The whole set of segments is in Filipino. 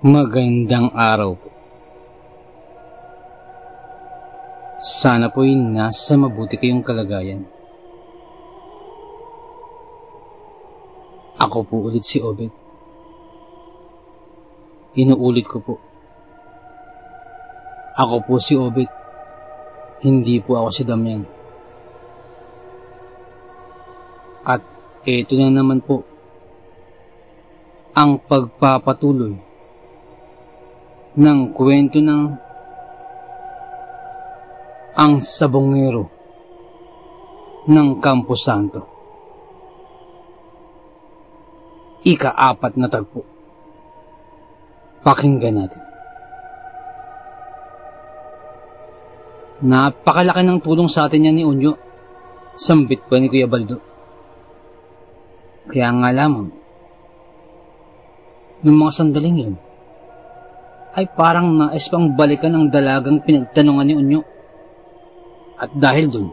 Magandang araw po. Sana po'y nasa mabuti kayong kalagayan. Ako po ulit si Obed. Inuulit ko po. Ako po si Obed. Hindi po ako si Damian. At eto na naman po ang pagpapatuloy ng kwento ng ang sabongero ng Campo Santo. Ika-4 na tagpo. Pakinggan natin. Napakalaki ng tulong sa atin yan ni Unyo. Sambit pa ni Kuya Baldo. Kaya nga lamang, noong mga sandaling yun, ay parang nais pang balikan ang dalagang pinagtanungan ni Unyo. At dahil dun,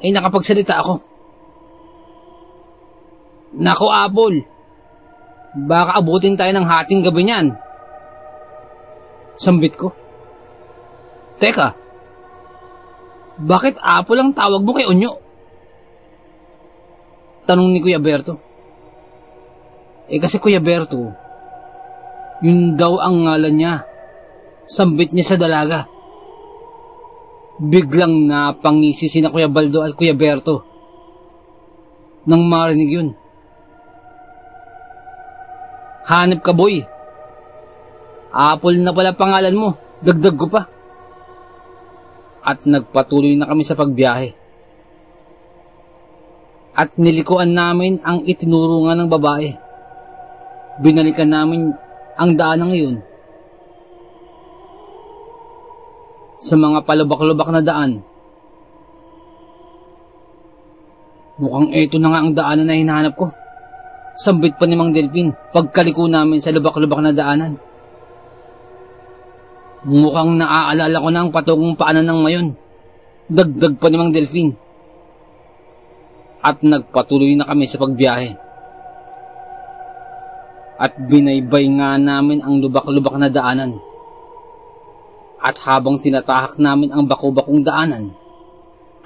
ay nakapagsalita ako. Nako Apol, baka abutin tayo ng hating gabi niyan. Sambit ko. Teka, bakit Apol ang tawag mo kay Unyo? Tanong ni Kuya Berto. Kasi Kuya Berto, yun daw ang ngalan niya. Sambit niya sa dalaga. Biglang napangisi sina Kuya Baldo at Kuya Berto nang marinig yun. Hanep ka boy. Apol na pala pangalan mo. Dagdag ko pa. At nagpatuloy na kami sa pagbiyahe. At nilikuan namin ang itinuro nga ng babae. Binalikan namin ang daan ngayon sa mga palubak-lubak na daan. Mukhang eto na nga ang daanan na hinahanap ko. Sambit pa ni Mang Delpin pagkaliko namin sa lubak-lubak na daanan. Mukhang naaalala ko na ang patungong paanan ng mayon. Dagdag pa ni Mang Delpin. At nagpatuloy na kami sa pagbiyahe. At binaybay nga namin ang lubak-lubak na daanan. At habang tinatahak namin ang bako-bakong daanan,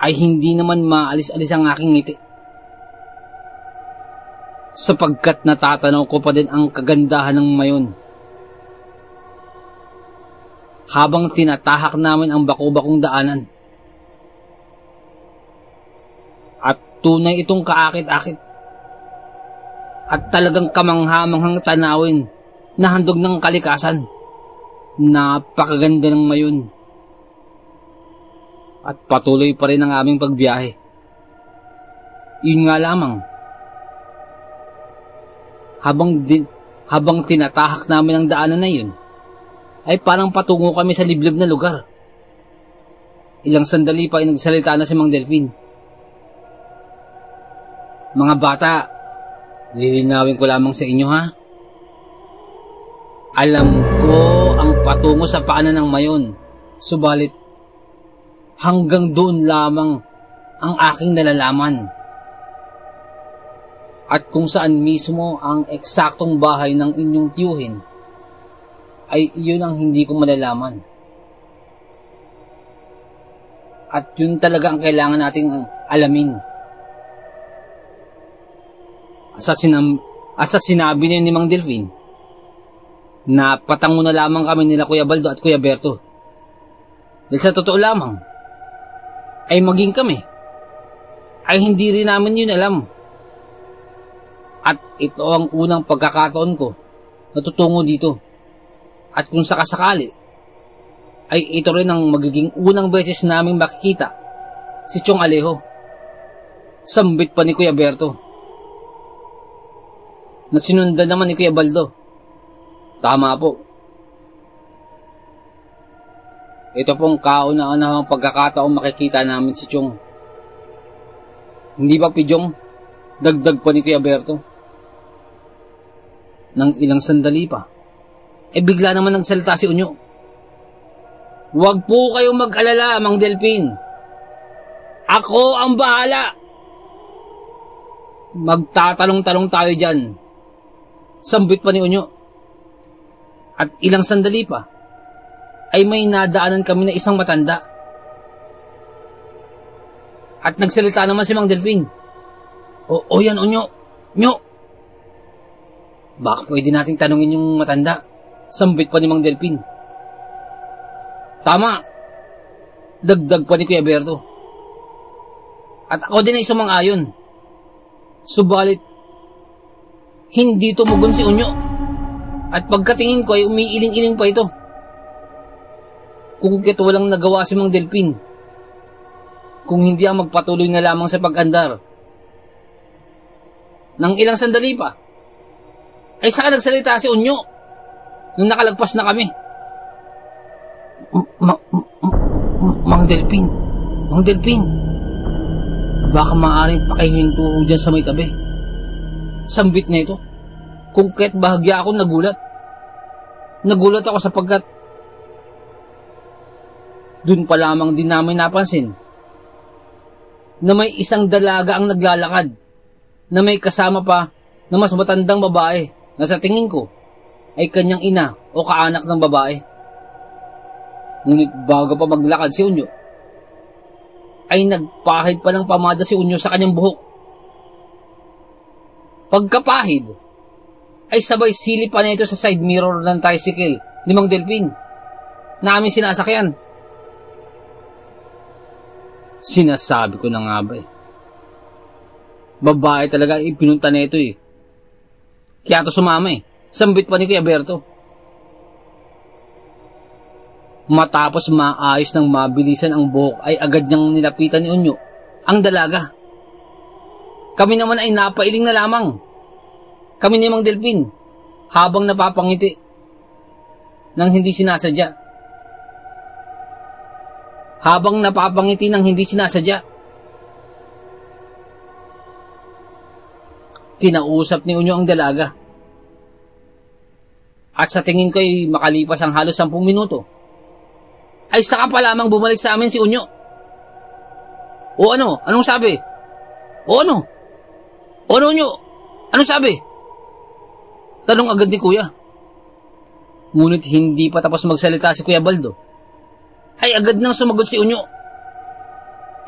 ay hindi naman maalis-alis ang aking ngiti. Sapagkat natatanaw ko pa din ang kagandahan ng mayon. Habang tinatahak namin ang bako-bakong daanan. At tunay itong kaakit-akit. At talagang kamanghamanghang tanawin na handog ng kalikasan. Napakaganda ng mayon. At patuloy pa rin ang aming pagbiyahe. Yun nga lamang. Habang tinatahak namin ang daanan na yun, ay parang patungo kami sa liblib na lugar. Ilang sandali pa ay nagsalita na si Mang Delpin. Mga bata, lilinawin ko lamang sa inyo ha. Alam ko ang patungo sa paanan ng mayon. Subalit, hanggang doon lamang ang aking nalalaman. At kung saan mismo ang eksaktong bahay ng inyong tiyuhin, ay iyon ang hindi ko malalaman. At yun talaga ang kailangan nating alamin. Asa sinabi niya ni Mang Delpin, napatango na lamang kami nila Kuya Baldo at Kuya Berto. Dahil sa totoo lamang, ay maging kami, ay hindi rin namin yun alam. At ito ang unang pagkakataon ko na tutungo dito. At kung sakasakali, ay ito rin ang magiging unang beses naming makikita si Chong Alejo. Sambit pa ni Kuya Berto. Na sinundan naman ni Kuya Baldo. Tama po. Ito pong kauna-unahang pagkakataong makikita namin si Chong. Hindi ba Pijong? Dagdag pa ni Kuya Berto. Nang ilang sandali pa, bigla naman nagsalita si Unyo. Huwag po kayong mag-alala, Mang Delpin. Ako ang bahala. Magtatalong-talong tayo dyan. Sambit pa ni Unyo. At ilang sandali pa, ay may nadaanan kami na isang matanda. At nagsalita naman si Mang Delfin. O yan, Onyo. Nyo. Baka pwede nating tanungin yung matanda. Sambit pa ni Mang Delfin. Tama. Dagdag pa ni Kuya Berto. At ako din ay sumang-ayon. Subalit, hindi tumugon si Onyo. At pagkatingin ko ay umiiling-iling pa ito. Kung kit walang nagawa si Mang Delfin, kung hindi ang magpatuloy na lamang sa pag-andar. Nang ilang sandali pa, ay saka nagsalita si Onyo nung nakalagpas na kami. Mang Delfin, baka maaaring pakihinto dyan sa may tabi. Sambit na ito. Kung kaya't bahagya ako nagulat. Nagulat ako sapagkat dun pa lamang din namin napansin na may isang dalaga ang naglalakad na may kasama pa na mas matandang babae na sa tingin ko ay kanyang ina o kaanak ng babae. Ngunit bago pa maglakad si Onyo, ay nagpahid pa ng pamada si Onyo sa kanyang buhok. Pagkapahid, ay sabay silip pa na ito sa side mirror ng tricycle ni Mang Delfin na aming sinasakyan. Sinasabi ko na nga ba eh. Babae talaga ipinunta na ito eh. Kaya ito sumama eh. Sambit pa ni Kuya Berto. Matapos maayos ng mabilisan ang buhok ay agad niyang nilapitan ni Onyo ang dalaga. Kami naman ay napailing na lamang. Kami ni Mang Delfin habang napapangiti nang hindi sinasadya. Kinausap ni Onyo ang dalaga. At sa tingin ko ay makalipas ang halos 10 minuto, ay saka pa lamang bumalik sa amin si Onyo. O ano? Anong sabi? O ano? O ano, Onyo? Anong sabi? Tanong agad ni Kuya. Ngunit hindi pa tapos magsalita si Kuya Baldo, ay agad nang sumagot si Onyo.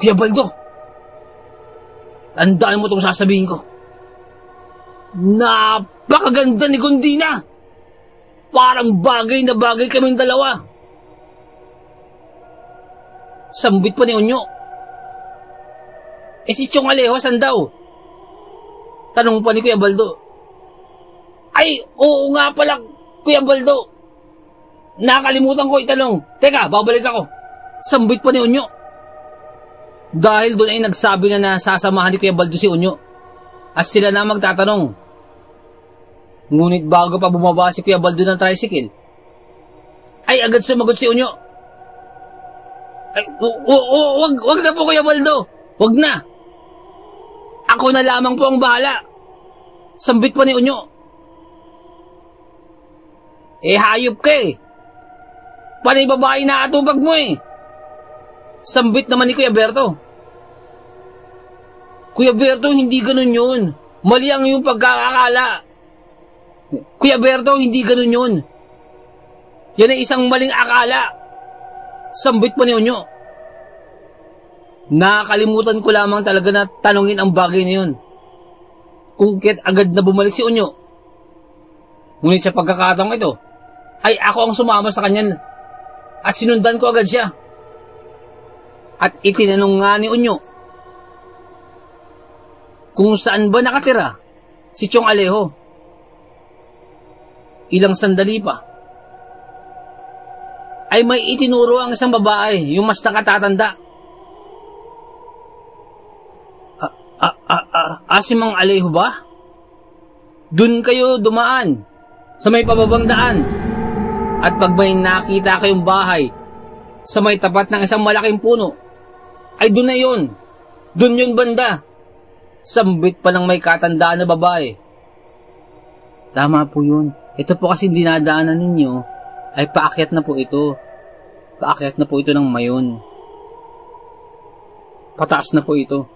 Kuya Baldo, tandaan mo itong sasabihin ko. Napakaganda ni Gondina. Parang bagay na bagay kaming dalawa. Sambit pa ni Onyo. Si Chong Alejo, saan daw? Tanong pa ni Kuya Baldo. Ay, oo nga pala, Kuya Baldo. Nakalimutan ko itanong. Teka, babalik ako. Sambit pa ni Onyo. Dahil doon ay nagsabi na sasamahan ni Kuya Baldo si Onyo at sila na magtatanong. Ngunit bago pa bumaba si Kuya Baldo ng tricycle, ay agad sumagot si Onyo. Ay, wag na po Kuya Baldo. Wag na. Ako na lamang po ang bahala. Sambit pa ni Onyo. Hayop ka eh. Panay babae na atupag mo eh. Sambit naman ni Kuya Berto. Kuya Berto, hindi ganun yun. Mali ang iyong pagkakakala. Kuya Berto, hindi ganun yun. Yan ay isang maling akala. Sambit pa ni Onyo. Nakakalimutan ko lamang talaga na tanongin ang bagay na yun. Kung kaya't agad na bumalik si Onyo. Ngunit sa pagkakataong ito, ay ako ang sumama sa kanya at sinundan ko agad siya. At itinanong nga ni Onyo kung saan ba nakatira si Chong Alejo. Ilang sandali pa ay may itinuro ang isang babae, yung mas nakatatanda. Si Mang Alejo ba? Dun kayo dumaan sa may pababang daan. At pag may nakita kayong bahay sa may tapat ng isang malaking puno, ay dun na yun. Dun yun banda. Sambit pa ng may katandaan na babae. Tama po yun. Ito po kasi dinadaanan ninyo ay paakyat na po ito. Paakyat na po ito ng mayon. Pataas na po ito.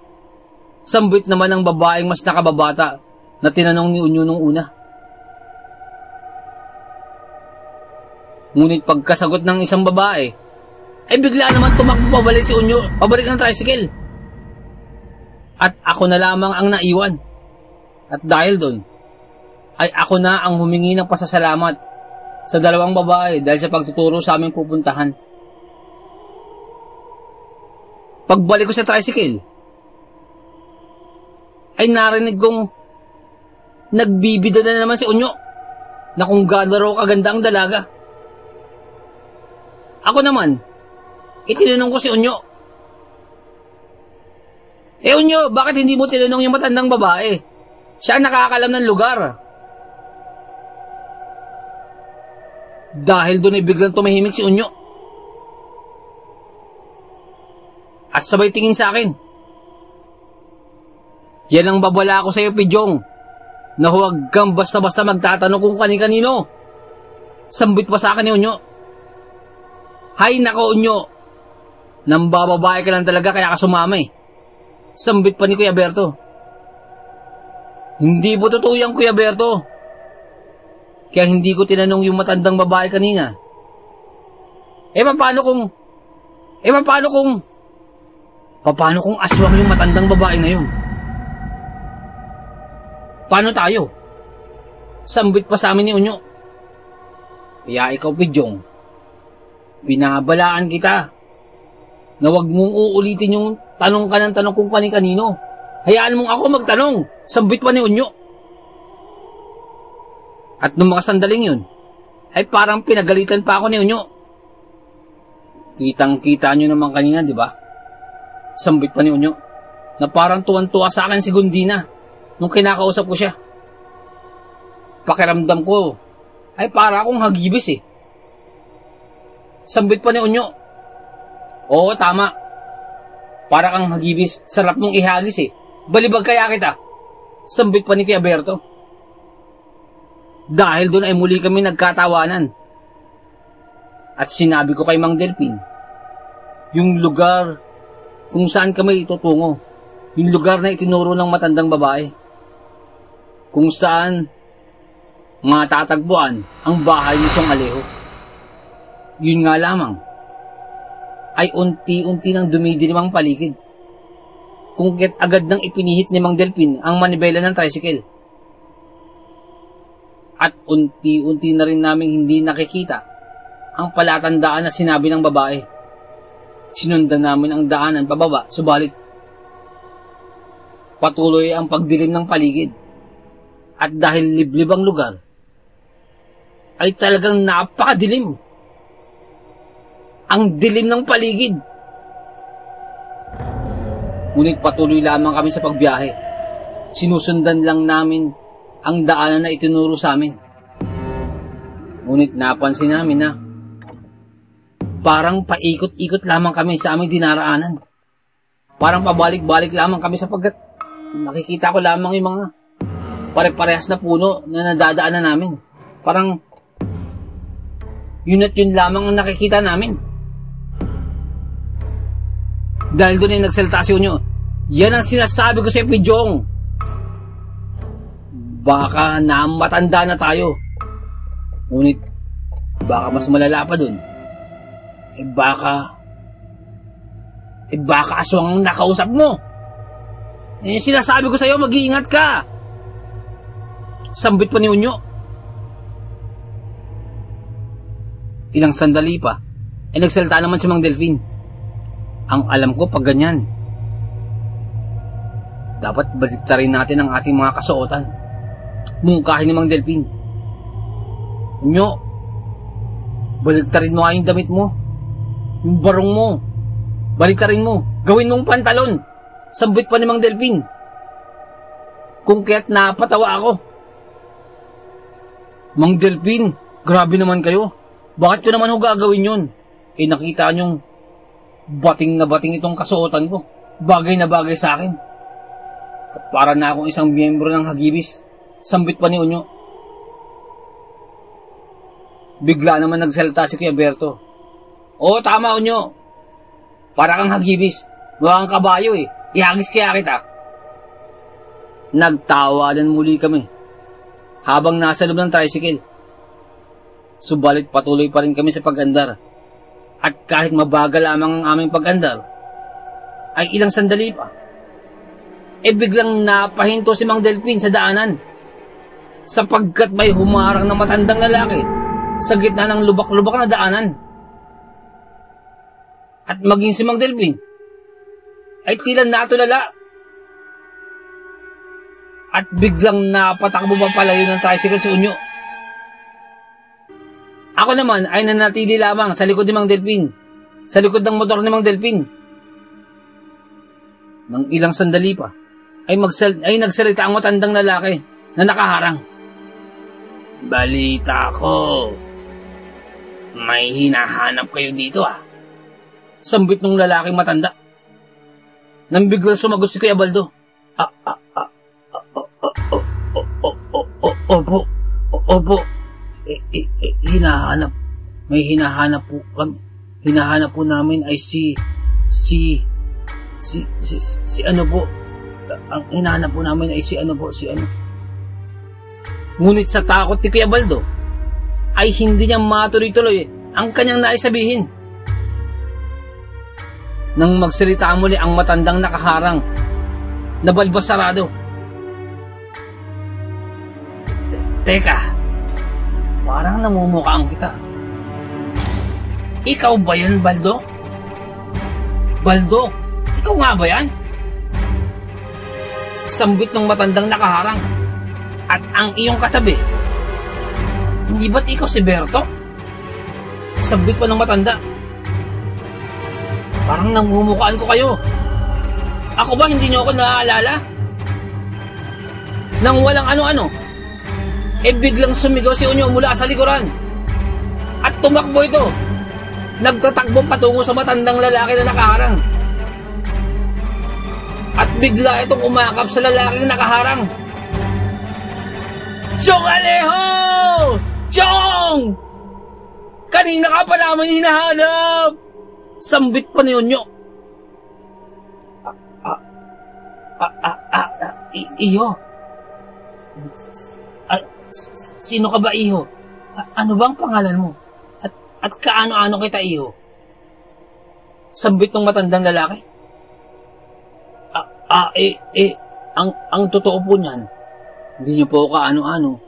Sambit naman ng babaeng mas nakababata na tinanong ni Onyo nung una. Ngunit pagkasagot ng isang babae, ay bigla naman tumakbo pabalik si Unyo, pabalik ng tricycle. At ako na lamang ang naiwan. At dahil doon, ay ako na ang humingi ng pasasalamat sa dalawang babae dahil sa pagtuturo sa aming pupuntahan. Pagbalik ko sa tricycle, ay narinig kong nagbibida na naman si Unyo na kung gaano raw kaganda ang dalaga. Ako naman, itinanong ko si Unyo, Unyo, bakit hindi mo tinanong yung matandang babae? Siya ang nakakalam ng lugar. Dahil doon ay biglang tumahimik si Unyo. At sabay tingin sa akin. Yan ang babala ko sa iyo, Pidjong, na huwag kang basta-basta magtatanong kung kani-kanino. Sambit pa sa akin ni Unyo. Hay nako, Unyo, nang bababae ka lang talaga kaya ka sumama eh. Sambit pa ni Kuya Berto. Hindi po totoo yan, Kuya Berto. Kaya hindi ko tinanong yung matandang babae kanina. Paano kung aswang yung matandang babae na yun? Paano tayo? Sambit pa sa amin ni Unyo. Kaya ikaw, Pidjong, binabalaan kita na wag mong uulitin yung tanong ka ng tanong kung kani-kanino. Hayaan mong ako magtanong. Sambit pa ni Unyo. At nung mga sandaling yun, ay parang pinagalitan pa ako ni Unyo. Kitang-kita nyo naman kanina, di ba? Sambit pa ni Unyo, na parang tuwan-tuwa sa akin si Gundina nung kinakausap ko siya. Pakiramdam ko ay para akong hagibis eh. Sambit pa ni Unyo, oo, tama. Para kang hagibis, sarap mong ihagis eh. Balibag kaya kita. Sambit pa ni Kuya Berto. Dahil doon ay muli kami nagkatawanan. At sinabi ko kay Mang Delpin, yung lugar kung saan kami itutungo, yung lugar na itinuro ng matandang babae, kung saan matatagpuan ang bahay nitong Alejo. Yun nga lamang, ay unti-unti nang dumidilim ang paligid. Kung kaya't agad nang ipinihit ni Mang Delpin ang manibela ng tricycle. At unti-unti na rin naming hindi nakikita ang palatandaan na sinabi ng babae. Sinundan namin ang daanan pababa, subalit patuloy ang pagdilim ng paligid. At dahil liblib ang lugar, ay talagang napakadilim. Ang dilim ng paligid. Ngunit patuloy lamang kami sa pagbiyahe. Sinusundan lang namin ang daanan na itinuro sa amin. Ngunit napansin namin na parang paikot-ikot lamang kami sa aming dinaraanan. Parang pabalik-balik lamang kami sapagkat nakikita ko lamang yung mga pare-parehas na puno na nadadaanan namin. Parang yun at yun lamang ang nakikita namin. Dahil doon ay nagsalita si Unyo, yan ang sinasabi ko sa Pidjong. Baka namatanda na tayo. Ngunit baka mas malala pa doon. Baka aswang ang nakausap mo. Sinasabi ko sa iyo, mag-iingat ka. Sambit pa ni Unyo. Ilang sandali pa, ay nagsalita naman si Mang Delpin. Ang alam ko pag ganyan, dapat baliktarin natin ang ating mga kasuotan. Mungkahin ni Mang Delpin. Unyo, baliktarin mo nga yung damit mo. Yung barong mo. Baliktarin mo. Gawin mong pantalon. Sambit pa ni Mang Delpin. Kung kaya't napatawa ako. Mang Delpin, grabe naman kayo. Bakit ko naman ho gagawin yun? Nakita nyong bating na bating itong kasuotan ko. Bagay na bagay sa akin. At para na akong isang miyembro ng hagibis. Sambit pa ni Unyo. Bigla naman nagsalita si Kuya Berto. Oo, tama, Unyo. Para kang hagibis. Mukha kang kabayo eh. Ihagis kaya kita. Nagtawanan muli kami habang nasa loob ng tricycle. Subalit patuloy pa rin kami sa pag-andar. At kahit mabagal lamang ang aming pag-andar, ay ilang sandali pa, biglang napahinto si Mang Delpin sa daanan, sapagkat may humarang na matandang lalaki sa gitna ng lubak-lubak na daanan. At maging si Mang Delpin ay tila natulala at biglang napatakbo pa palayo ng tricycle si Unyo. Ako naman ay nanatili lamang sa likod ni Mang Delpin, sa likod ng motor ni Mang Delpin. Nang ilang sandali pa, ay nagsalita ang matandang lalaki na nakaharang. Balita ko, may hinahanap kayo dito Sambit ng lalaking matanda. Nang biglang sumagot si Kuya Baldo. Opo. Hinahanap. May hinahanap po kami. Hinahanap po namin ay si ano po. Ang hinahanap po namin ay si ano. Ngunit sa takot ni Kuya Baldo, ay hindi niya matuloy-tuloy ang kanyang nais sabihin. Nang magsalita muli ang matandang nakaharang, na balbas sarado. Teka, parang namumukhaan kita. Ikaw ba yan, Baldo? Baldo, ikaw nga ba yan? Sambit ng matandang nakaharang. At ang iyong katabi, hindi ba't ikaw si Berto? Sambit pa ng matanda. Parang namumukhaan ko kayo. Ako ba hindi niyo ako naaalala? Nang walang ano-ano, biglang sumigaw si Unyo mula sa likuran. At tumakbo ito. Nagtatakbo patungo sa matandang lalaki na nakaharang. At bigla itong umakap sa lalaking nakaharang. Chong Alejo! Chong! Kanina ka pa namin hinahanap! Sambit pa ni Unyo. Iyo? Sino ka ba, Iho? Ano bang pangalan mo? At kaano-ano kita, Iho? Sambit ng matandang lalaki. Ang totoo po niyan, hindi niyo po kaano-ano.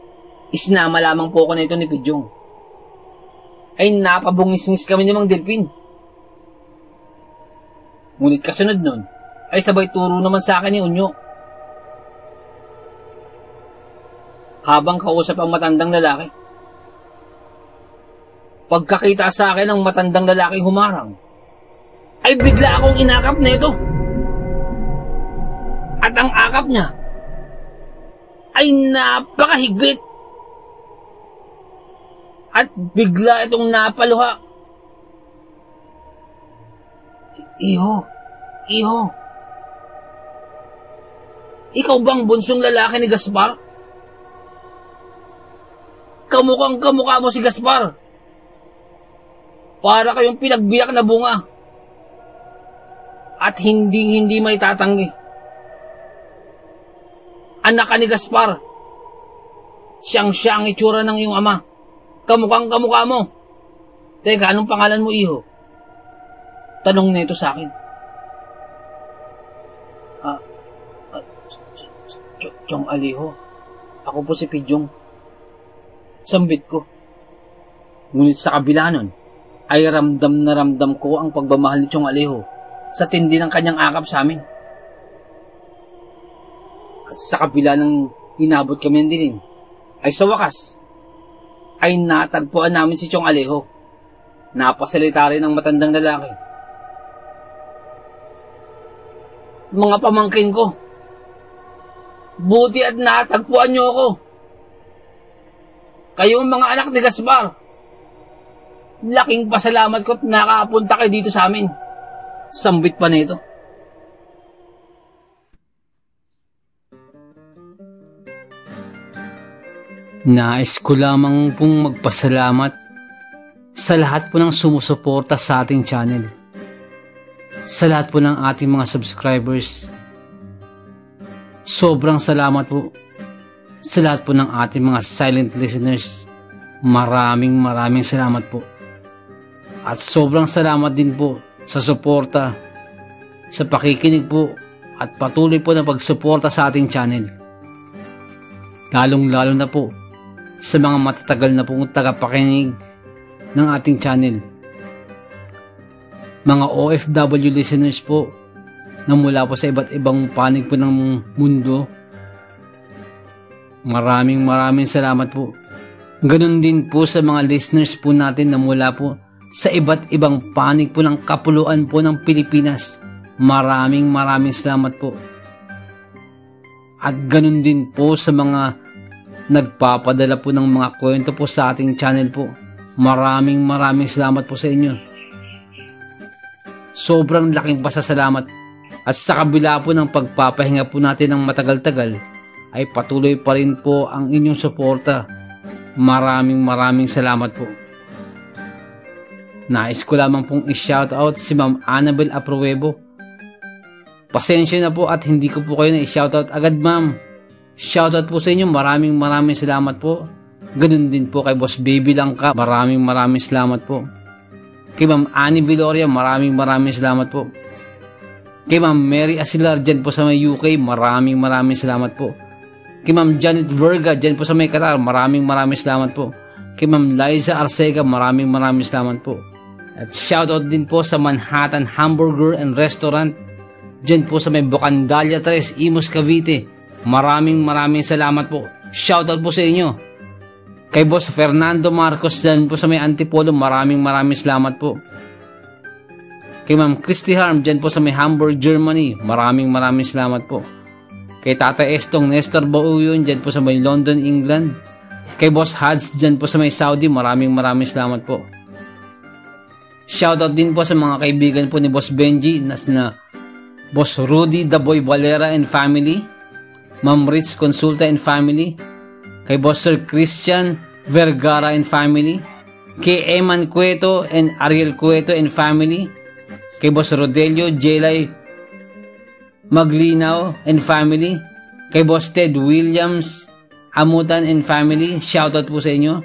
Isinama lamang po ako na ito ni Pidyong. Ay napabungis-ngis kami ni Mang Delpin. Ngunit kasunod nun, ay sabay turo naman sa akin ni Unyo. Habang kausap ang matandang lalaki. Pagkakita sa akin ng matandang lalaking humarang, ay bigla akong inakap na ito. At ang akap niya ay napakahigpit. At bigla itong napaluha. Iho, ikaw bang bunsong lalaki ni Gaspar? Kamukhang kamukha mo si Gaspar. Para kayong pinagbiyak na bunga. At hindi may tatanggi. Anak ka ni Gaspar. Siyang-siya ang itsura ng iyong ama. Kamukhang kamukha mo. Teka, anong pangalan mo, Iho? Tanong nito sa akin. Chong Alejo. Ako po si Pidyong. Sambit ko. Ngunit sa kabila nun, ay ramdam na ramdam ko ang pagmamahal ni Chong Alejo sa tindi ng kanyang akap sa amin. At sa kabila ng inabot kami ng dilim, ay sa wakas, ay natagpuan namin si Chong Alejo. Napasalita rin ang matandang lalaki. Mga pamangkin ko, buti at natagpuan niyo ako. Kayong mga anak ni Gaspar, laking pasalamat ko at nakapunta kayo dito sa amin. Sambit pa nito. Nais ko lamang pong magpasalamat sa lahat po ng sumusuporta sa ating channel. Sa lahat po ng ating mga subscribers. Sobrang salamat po sa lahat po ng ating mga silent listeners. maraming salamat po. At sobrang salamat din po sa suporta, sa pakikinig po at patuloy po na pagsuporta sa ating channel. Lalong-lalo na po sa mga matatagal na pong tagapakinig ng ating channel. Mga OFW listeners po na mula po sa iba't ibang panig po ng mundo, maraming salamat po. Ganun din po sa mga listeners po natin na mula po sa iba't ibang panig po ng kapuluan po ng Pilipinas. Maraming salamat po. At ganun din po sa mga nagpapadala po ng mga kwento po sa ating channel po. Maraming salamat po sa inyo. Sobrang laking pasasalamat. At sa kabila po ng pagpapahinga po natin ng matagal-tagal, ay patuloy pa rin po ang inyong suporta. Maraming salamat po. Nais ko lamang pong i-shoutout si Ma'am Annabel Apruebo. Pasensya na po at hindi ko po kayo na-i-shoutout agad, ma'am. Shoutout po sa inyo, maraming salamat po. Ganun din po kay Boss Baby Langka, maraming salamat po. Kay Ma'am Annie Viloria, maraming salamat po. Kay Ma'am Mary Asilar, dyan po sa may UK, maraming salamat po. Kay Ma'am Janet Verga, dyan po sa may Qatar, maraming salamat po. Kay Ma'am Liza Arcega, maraming salamat po. At shoutout din po sa Manhattan Hamburger and Restaurant, dyan po sa may Bocandalia 3, Imus, Cavite, maraming salamat po. Shoutout po sa inyo. Kay Boss Fernando Marcos, dyan po sa may Antipolo, maraming salamat po. Kay Ma'am Christy Harm, dyan po sa may Hamburg, Germany, maraming salamat po. Kay Tata Estong Nestor Bauyon, dyan po sa may London, England. Kay Boss Hads, dyan po sa may Saudi, maraming salamat po. Shoutout din po sa mga kaibigan po ni Boss Benji, na Boss Rudy The Boy Valera and family, Ma'am Ritz Consulta and family, kay Boss Sir Christian Vergara and family, kay Eman Cueto and Ariel Cueto and family, kay Boss Rodelio Jelay Maglinaw and family, kay Boss Ted Williams Amutan and family, shoutout po sa inyo.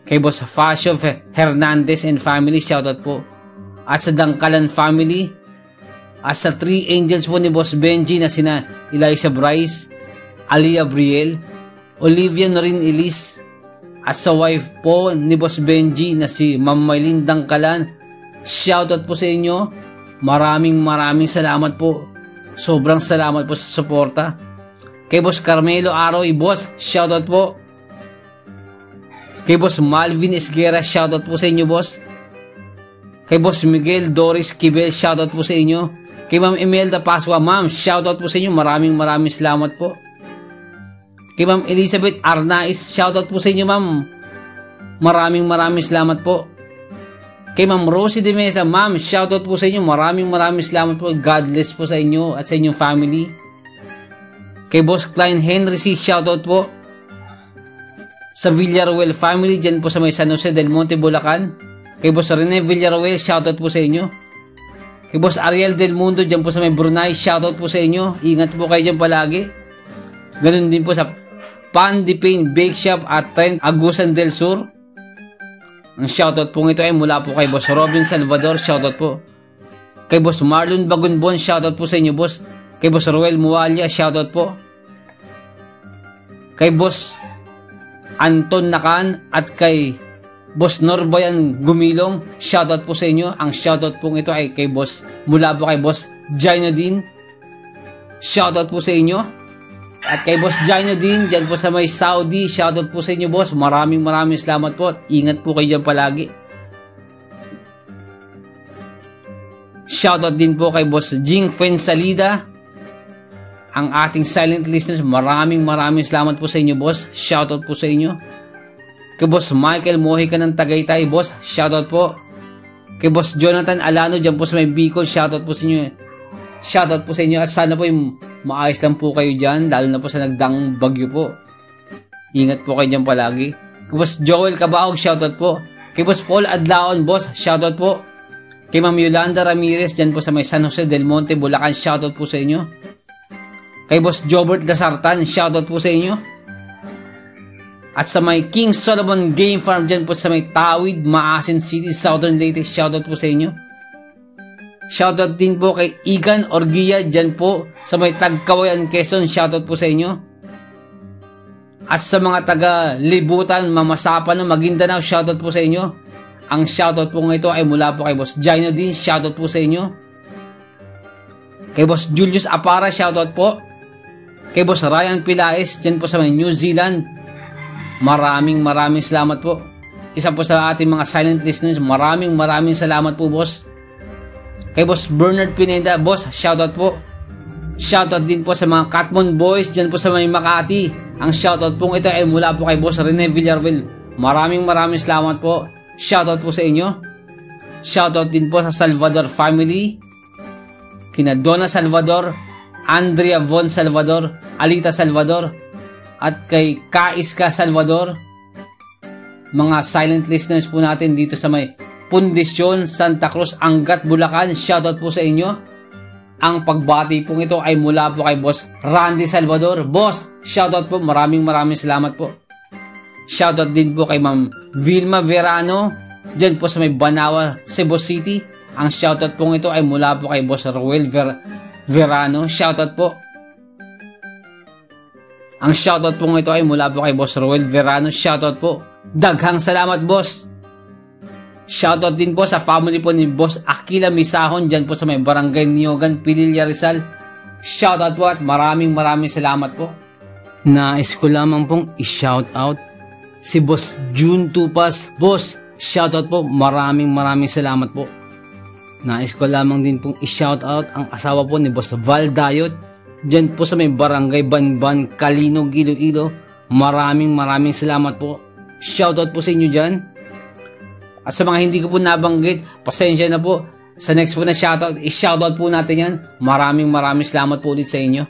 Kay Boss Fasio Hernandez and family, shoutout po. At sa Dangkalan family, at sa 3 angels po ni Boss Benji na sina Eliza Bryce, Alia Briel, Olivia Norin Elise, at sa wife po ni Boss Benji na si Ma'am Maylin Dangkalan, shoutout po sa inyo. Maraming salamat po. Sobrang salamat po sa suporta. Kay Boss Carmelo Aroy, boss, shoutout po. Kay Boss Malvin Esguera, shoutout po sa inyo, boss. Kay Boss Miguel Doris Kibel, shoutout po sa inyo. Kay Ma'am Imelda Pasua, ma'am, shoutout po sa inyo. Maraming salamat po. Kay Ma'am Elizabeth Arnaiz, shoutout po sa inyo, ma'am. Maraming salamat po. Kay Ma'am Rosie de Mesa, ma'am, shoutout po sa inyo. Maraming salamat po. God bless po sa inyo at sa inyong family. Kay Boss Klein Henry C, shoutout po. Sa Villaruel family, dyan po sa may San Jose del Monte, Bulacan. Kay Boss Rene Villaruel, shoutout po sa inyo. Kay Boss Ariel Del Mundo, dyan po sa may Brunei, shoutout po sa inyo. Ingat po kayo dyan palagi. Ganun din po sa Pan de Pain Bake Shop at Trent Agusan del Sur. Ang shoutout po ito ay mula po kay Boss Robin Salvador, shoutout po. Kay Boss Marlon Bagunbon, shoutout po sa inyo, boss. Kay Boss Roel Mualia, shoutout po. Kay Boss Anton Nakan at kay Boss Norbayan Gumilong, shoutout po sa inyo. Ang shoutout po ito ay kay Boss, mula po kay Boss Jaino Din, shoutout po sa inyo. At kay Boss Jaino Din, dyan po sa may Saudi, shoutout po sa inyo, boss. Maraming salamat po at ingat po kayo dyan palagi. Shoutout din po kay Boss Jing Fensalida, ang ating silent listeners. Maraming salamat po sa inyo, boss. Shoutout po sa inyo. Kay Boss Michael Mojica ng Tagaytay, boss, shoutout po. Kay Boss Jonathan Alano, dyan po sa may Bicol, shoutout po sa inyo. Shoutout po sa inyo at sana po maayos lang po kayo dyan, lalo na po sa nagdaang bagyo po. Ingat po kayo dyan palagi. Kay Boss Joel Cabahog, shoutout po. Kay Boss Paul Adlaon, boss, shoutout po. Kay Ma'am Yolanda Ramirez, dyan po sa may San Jose del Monte, Bulacan, shoutout po sa inyo. Kay Boss Jobert Lasartan, shoutout po sa inyo. At sa may King Solomon Game Farm dyan po sa may Tawid, Maasin City, Southern Leyte, shoutout po sa inyo. Shoutout din po kay Igan Orgia dyan po sa may Tagkawayan, Quezon, shoutout po sa inyo. At sa mga taga Libutan, Mamasapan, Maguindanao, shoutout po sa inyo. Ang shoutout po ito ay mula po kay Boss Gino din, shoutout po sa inyo. Kay Boss Julius Apara, shoutout po. Kay Boss Ryan Pilaes dyan po sa may New Zealand, maraming salamat po. Isa po sa ating mga silent listeners, maraming salamat po, boss. Kay Boss Bernard Pineda, boss, shoutout po. Shoutout din po sa mga Catmon Boys dyan po sa may Makati. Ang shoutout po ito ay mula po kay Boss Rene Villarreal. Maraming salamat po. Shoutout po sa inyo. Shoutout din po sa Salvador family, kina Donna Salvador, Andrea Von Salvador, Alita Salvador, at kay Kaiska Salvador. Mga silent listeners po natin dito sa may Pundisyon, Santa Cruz, Angat, Bulacan, shoutout po sa inyo. Ang pagbati po ito ay mula po kay Boss Randy Salvador. Boss, shoutout po, maraming salamat po. Shoutout din po kay Ma'am Vilma Verano dyan po sa may Banawa, Cebu City. Ang shoutout po ito ay mula po kay Boss Roel Verano, shoutout po. Ang shoutout po ito ay mula po kay Boss Roel Verano. Shoutout po. Daghang salamat, boss. Shoutout din po sa family po ni Boss Aquila Misahon dyan po sa may Barangay Niogan, Pililla, Rizal. Shoutout po at maraming salamat po. Nais ko lamang pong i-shoutout si Boss June Tupas. Boss, shoutout po. Maraming salamat po. Nais ko lamang din pong i-shoutout ang asawa po ni Boss Val Dayot dyan po sa may Barangay Banban, Calinog, Iloilo. Maraming salamat po. Shoutout po sa inyo dyan. At sa mga hindi ko po nabanggit, pasensya na po. Sa next po na shoutout, i-shoutout po natin yan. Maraming salamat po ulit sa inyo.